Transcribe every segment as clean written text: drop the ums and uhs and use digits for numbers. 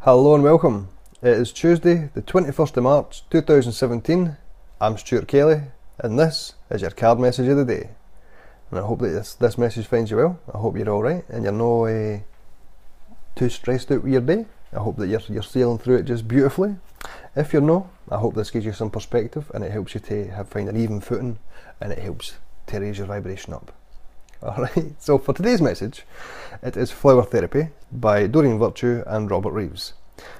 Hello and welcome. It is Tuesday, the 21st of March 2017. I'm Stuart Kelly, and this is your card message of the day. And I hope that this message finds you well. I hope you're alright and you're not too stressed out with your day. I hope that you're sailing through it just beautifully. If you're not, I hope this gives you some perspective and it helps you to find an even footing, and it helps to raise your vibration up. Alright, so for today's message, it is Flower Therapy by Doreen Virtue and Robert Reeves.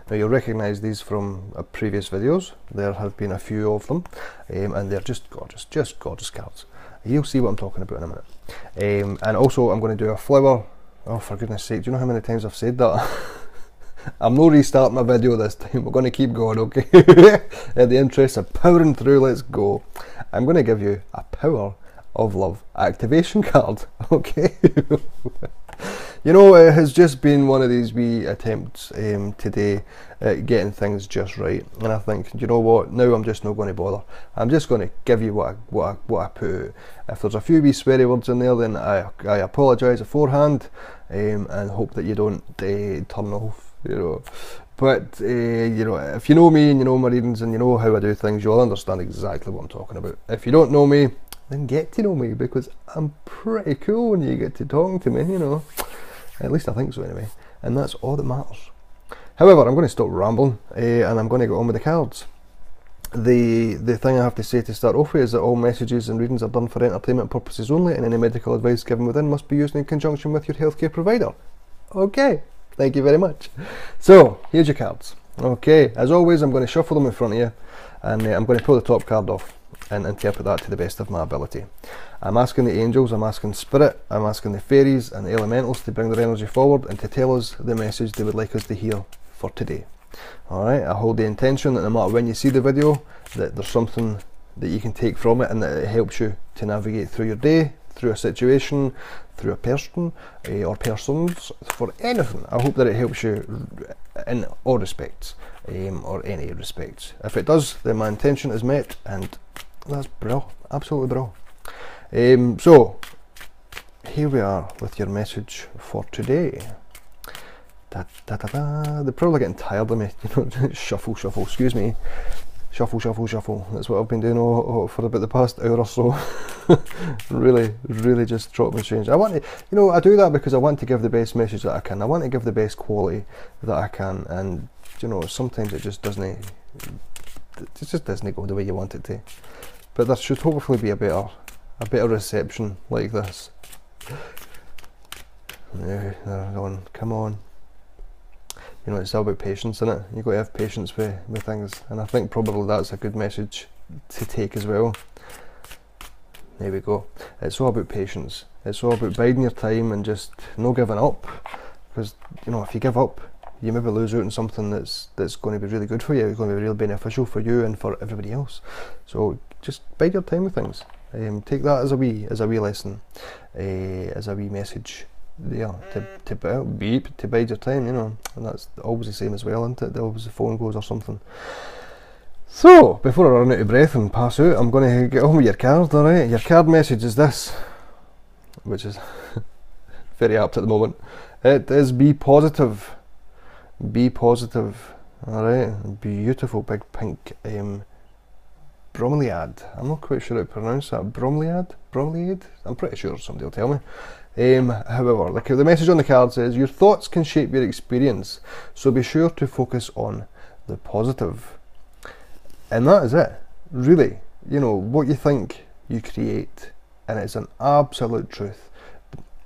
Now you'll recognise these from previous videos. There have been a few of them, and they're just gorgeous cards. You'll see what I'm talking about in a minute. And also I'm going to do a flower, oh for goodness sake, do you know how many times I've said that? I'm not restarting my video this time, we're going to keep going, okay? In the interest of powering through, let's go. I'm going to give you a Power of Love activation card, okay? You know, it has just been one of these wee attempts today at getting things just right, and I think, you know what, now I'm just not going to bother. I'm just going to give you what I put out. If there's a few wee sweary words in there, then I apologise beforehand, and hope that you don't turn off, you know. But you know, if you know me and you know my readings and you know how I do things, you'll understand exactly what I'm talking about. If you don't know me, then get to know me, because I'm pretty cool when you get to talking to me, you know. At least I think so anyway, and that's all that matters. However, I'm going to stop rambling, and I'm going to get on with the cards. The thing I have to say to start off with is that all messages and readings are done for entertainment purposes only, and any medical advice given within must be used in conjunction with your healthcare provider. Okay, thank you very much. So, here's your cards. Okay, as always, I'm going to shuffle them in front of you, and I'm going to pull the top card off and interpret that to the best of my ability. I'm asking the angels, I'm asking spirit, I'm asking the fairies and the elementals to bring their energy forward and to tell us the message they would like us to hear for today. Alright, I hold the intention that no matter when you see the video, that there's something that you can take from it and that it helps you to navigate through your day, through a situation, through a person or persons, for anything. I hope that it helps you in all respects, or any respects. If it does, then my intention is met, and that's bro, absolutely bro. So here we are with your message for today. They're probably getting tired of me, you know. Shuffle, excuse me. Shuffle. That's what I've been doing for about the past hour or so. really just drop and change. I want to, you know, I do that because I want to give the best message that I can. I want to give the best quality that I can, and you know, sometimes it just doesn't go the way you want it to. But there should hopefully be a better reception like this. Now they're going, come on. You know, it's all about patience, isn't it? You've got to have patience with things, and I think probably that's a good message to take as well. There we go. It's all about patience. It's all about biding your time and just no giving up, because you know, if you give up, you maybe lose out on something that's going to be really good for you. It's going to be really beneficial for you and for everybody else. So just bide your time with things. Take that as a wee lesson, as a wee message there to bide your time, you know. And that's always the same as well, isn't it? Always the phone goes or something. So before I run out of breath and pass out, I'm going to get on with your card. All right, your card message is this, which is very apt at the moment. It is be positive. Be positive. Alright, beautiful big pink bromeliad. I'm not quite sure how to pronounce that. Bromeliad? I'm pretty sure somebody will tell me. However, the message on the card says, your thoughts can shape your experience, so be sure to focus on the positive. And that is it, really. You know, what you think, you create, and it's an absolute truth.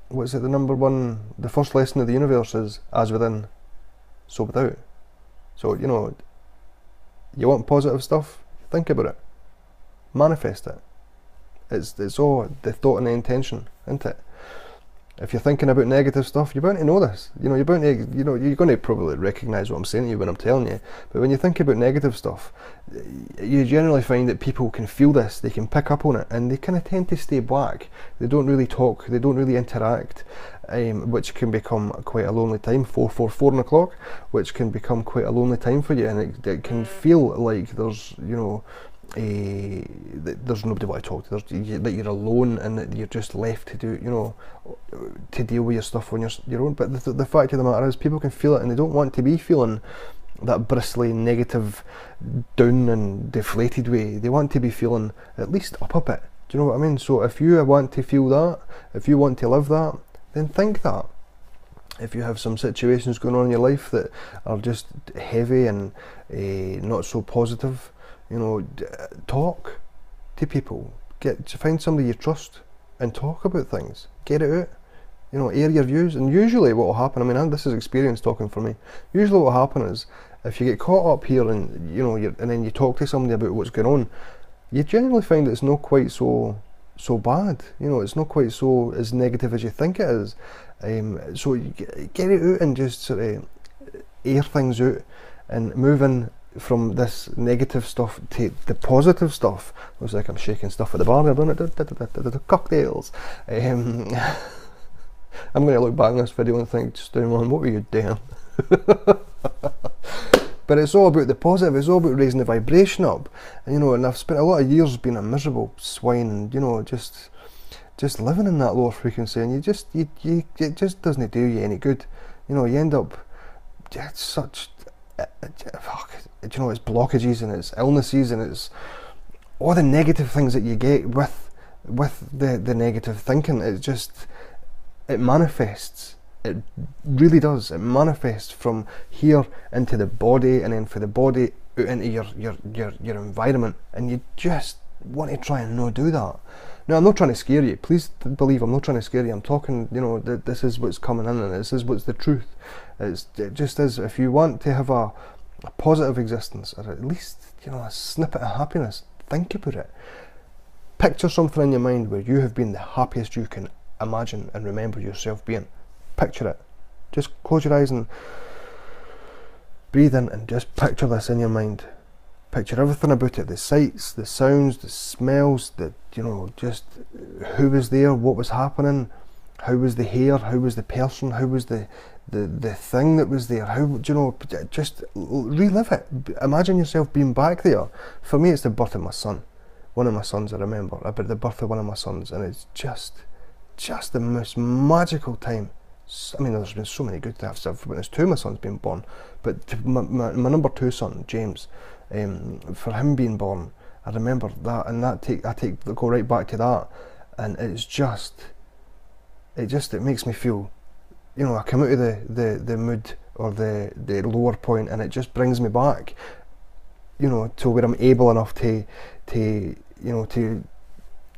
What's it, the first lesson of the universe is, as within, so without. So, you know, you want positive stuff, think about it, manifest it. It's all the thought and the intention, isn't it? If you're thinking about negative stuff, you're bound to know this. You know, you're going to probably recognise what I'm saying to you when I'm telling you. But when you think about negative stuff, you generally find that people can feel this, they can pick up on it, and they kind of tend to stay back. They don't really talk, they don't really interact, which can become quite a lonely time. 4 o'clock, which can become quite a lonely time for you, and it can feel like there's, you know, there's nobody want to talk to, that you're alone and that you're just left to do, to deal with your stuff on your own. But the fact of the matter is, people can feel it, and they don't want to be feeling that bristly, negative, down and deflated way. They want to be feeling at least up a bit. Do you know what I mean? So if you want to feel that, if you want to live that, then think that. If you have some situations going on in your life that are just heavy and not so positive, talk to people. Find somebody you trust and talk about things. Get it out. Air your views. And usually what will happen, this is experience talking for me. Usually what will happen is, if you get caught up here and and then you talk to somebody about what's going on, you generally find that it's not quite so bad. It's not quite so as negative as you think it is. So you get it out and just sort of air things out and move in from this negative stuff to the positive stuff. Looks like I'm shaking stuff at the bar there, don't it? Cocktails. I'm going to look back on this video and think, Stuman, what were you doing? But it's all about the positive. It's all about raising the vibration up. And I've spent a lot of years being a miserable swine, and just living in that lower frequency, and it just doesn't do you any good. You end up such it's blockages and it's illnesses and it's all the negative things that you get with the negative thinking. It manifests. It really does. It manifests from here into the body, and then for the body out into your environment, and you just want to try and not do that. Now, I'm not trying to scare you. Please believe I'm not trying to scare you. I'm talking, this is what's coming in, and this is what's the truth. It just is. If you want to have a positive existence, or at least a snippet of happiness, think about it. Picture something in your mind where you have been the happiest you can imagine and remember yourself being. Picture it. Just close your eyes and breathe in and just picture this in your mind. Picture everything about it, the sights, the sounds, the smells, just who was there, what was happening, how was the hair, how was the person, how was the thing that was there, just relive it. Imagine yourself being back there. For me, it's the birth of my son. One of my sons, I remember, about the birth of one of my sons, and it's just the most magical time. There's been so many good things. I've witnessed two of my sons being born, but my number 2 son, James, for him being born, I remember that, and go right back to that, and it makes me feel, I come out of the mood or the lower point, and it just brings me back, to where I'm able enough to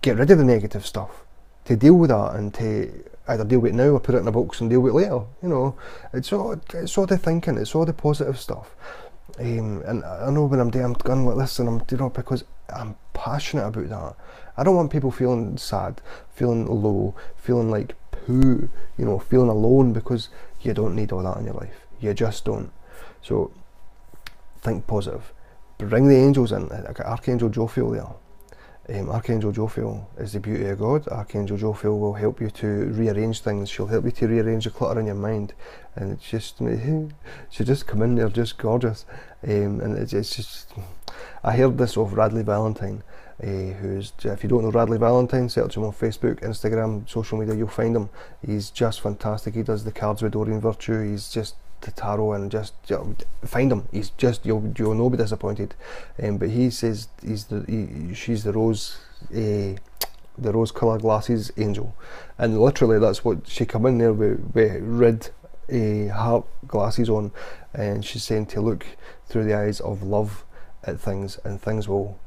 get rid of the negative stuff, to deal with that, and to either deal with it now or put it in a box and deal with it later. It's all the thinking, it's all the positive stuff. And I know when I'm going like this, and I'm because I'm passionate about that. I don't want people feeling sad, feeling low, feeling like poo, feeling alone, because you don't need all that in your life. You just don't. So think positive. Bring the angels in. I got Archangel Jophiel there. Archangel Jophiel is the beauty of God. Archangel Jophiel will help you to rearrange things. She'll help you to rearrange the clutter in your mind, and it's just she'll just come in there just gorgeous. And it's just, I heard this of Radley Valentine, who's, if you don't know Radley Valentine, search him on Facebook, Instagram, social media, you'll find him. He's just fantastic. He does the cards with Doreen Virtue. He's just the tarot, and just find him. He's just, you'll not be disappointed. But he says she's the rose colour glasses angel, and literally that's what she come in there with red heart glasses on, and she's saying to look through the eyes of love at things, and things will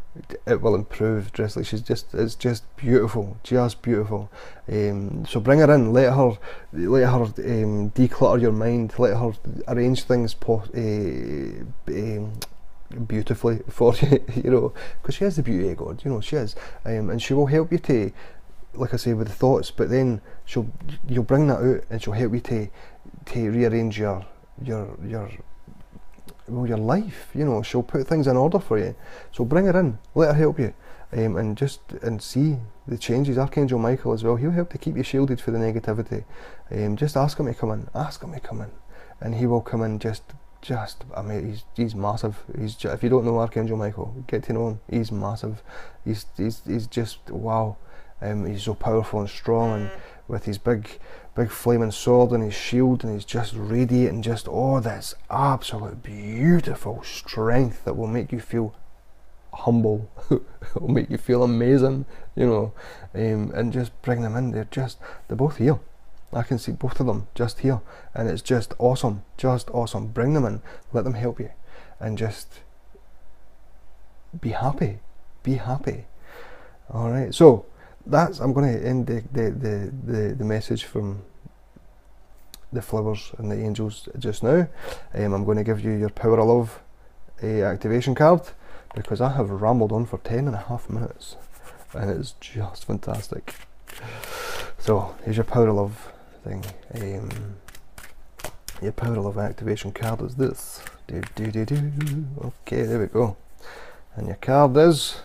improve. It's just beautiful, just beautiful. So bring her in, let her declutter your mind, let her arrange things beautifully for you, because she is the beauty of God, she is, and she will help you to, like I say, with the thoughts, but then you'll bring that out, and she'll help you to rearrange your life. She'll put things in order for you. So bring her in, let her help you, and see the changes. Archangel Michael as well, he'll help to keep you shielded for the negativity. Just ask him to come in, and he will come in just just, I mean, he's massive. If you don't know Archangel Michael, get to know him. He's massive. He's just wow. He's so powerful and strong, and with his big flaming sword and his shield, and he's just radiating just this absolute beautiful strength that will make you feel humble. It will make you feel amazing, you know. And just bring them in. They're both here. I can see both of them just here, and it's just awesome, Bring them in, let them help you, and just be happy. All right, so I'm going to end the message from the flowers and the angels just now. I'm going to give you your Power of Love activation card, because I have rambled on for 10.5 minutes, and it's just fantastic. So here's your Power of Love thing. Your Power of Love activation card is this. Okay, there we go. And your card is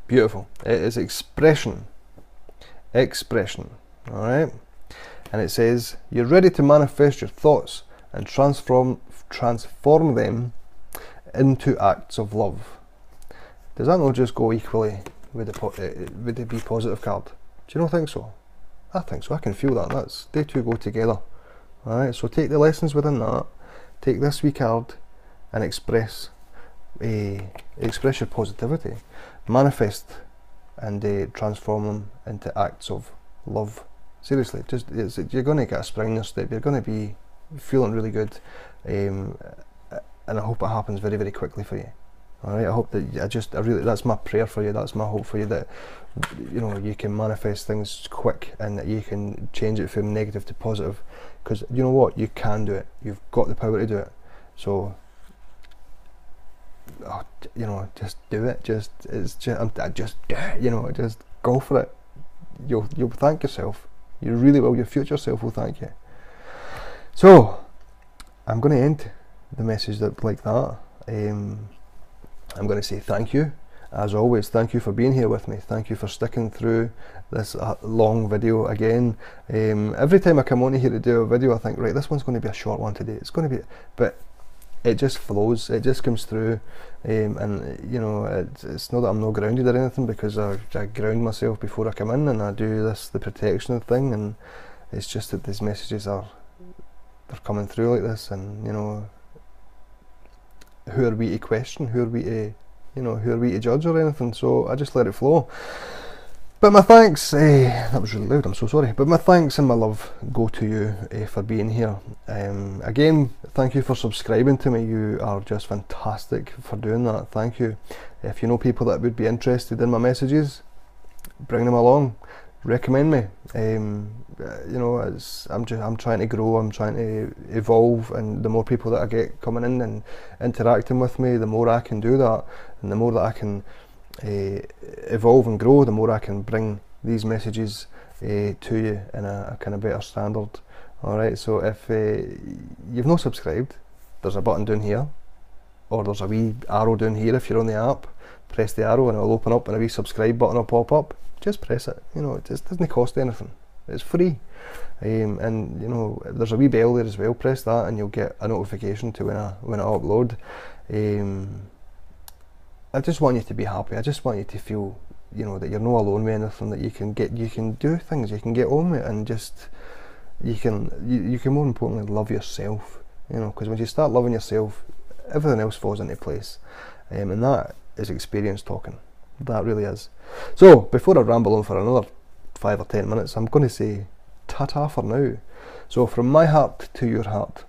beautiful. It is expression. Alright? And it says, you're ready to manifest your thoughts and transform them into acts of love. Does that not just go equally with the Be Positive card? Do you not think so? I think so. I can feel that. They two go together. Alright, so take the lessons within that, take this wee card, and express your positivity, manifest, and transform them into acts of love. Seriously, you're going to get a spring in your step. You're going to be feeling really good, and I hope it happens very, very quickly for you. Alright, I hope that that's my prayer for you. That's my hope for you, that you know, you can manifest things quick and that you can change it from negative to positive, because you know what, you can do it. You've got the power to do it. So you know, just do it. Just do it. You know, just go for it. You'll thank yourself. You really will. Your future self will thank you. So I'm going to end the message like that. I'm going to say thank you. As always, thank you for being here with me. Thank you for sticking through this long video again. Every time I come on here to do a video, I think, right, this one's going to be a short one today. It's going to be, but it just flows. It just comes through, and you know, it's not that I'm not grounded or anything, because I ground myself before I come in, and I do the protection thing, and it's just that these messages they're coming through like this, and you know, who are we to question? Who are we to judge or anything? So I just let it flow. But my thanks, that was really loud, I'm so sorry, but my thanks and my love go to you for being here. Again, thank you for subscribing to me. You are just fantastic for doing that. Thank you. If you know people that would be interested in my messages, bring them along, recommend me. You know, I'm trying to grow, I'm trying to evolve, and the more people that I get coming in and interacting with me, the more I can do that, and the more that I can evolve and grow, the more I can bring these messages to you in a kind of better standard. Alright, so if you've not subscribed, there's a button down here, or there's a wee arrow down here. If you're on the app, press the arrow and it'll open up, and a wee subscribe button will pop up. Just press it. You know, it just doesn't cost anything. It's free. And you know, there's a wee bell there as well. Press that and you'll get a notification to when I upload. I just want you to be happy. I just want you to feel, you know, that you're not alone with anything, that you can do things, you can get on with it, and just you can more importantly love yourself. You know, because when you start loving yourself, everything else falls into place, and that is experience talking. That really is. So before I ramble on for another 5 or 10 minutes, I'm going to say ta-ta for now. So from my heart to your heart,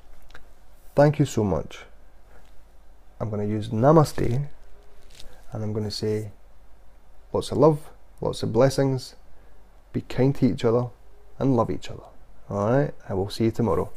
thank you so much. I'm going to use namaste, and I'm going to say lots of love, lots of blessings, be kind to each other, and love each other. Alright, I will see you tomorrow.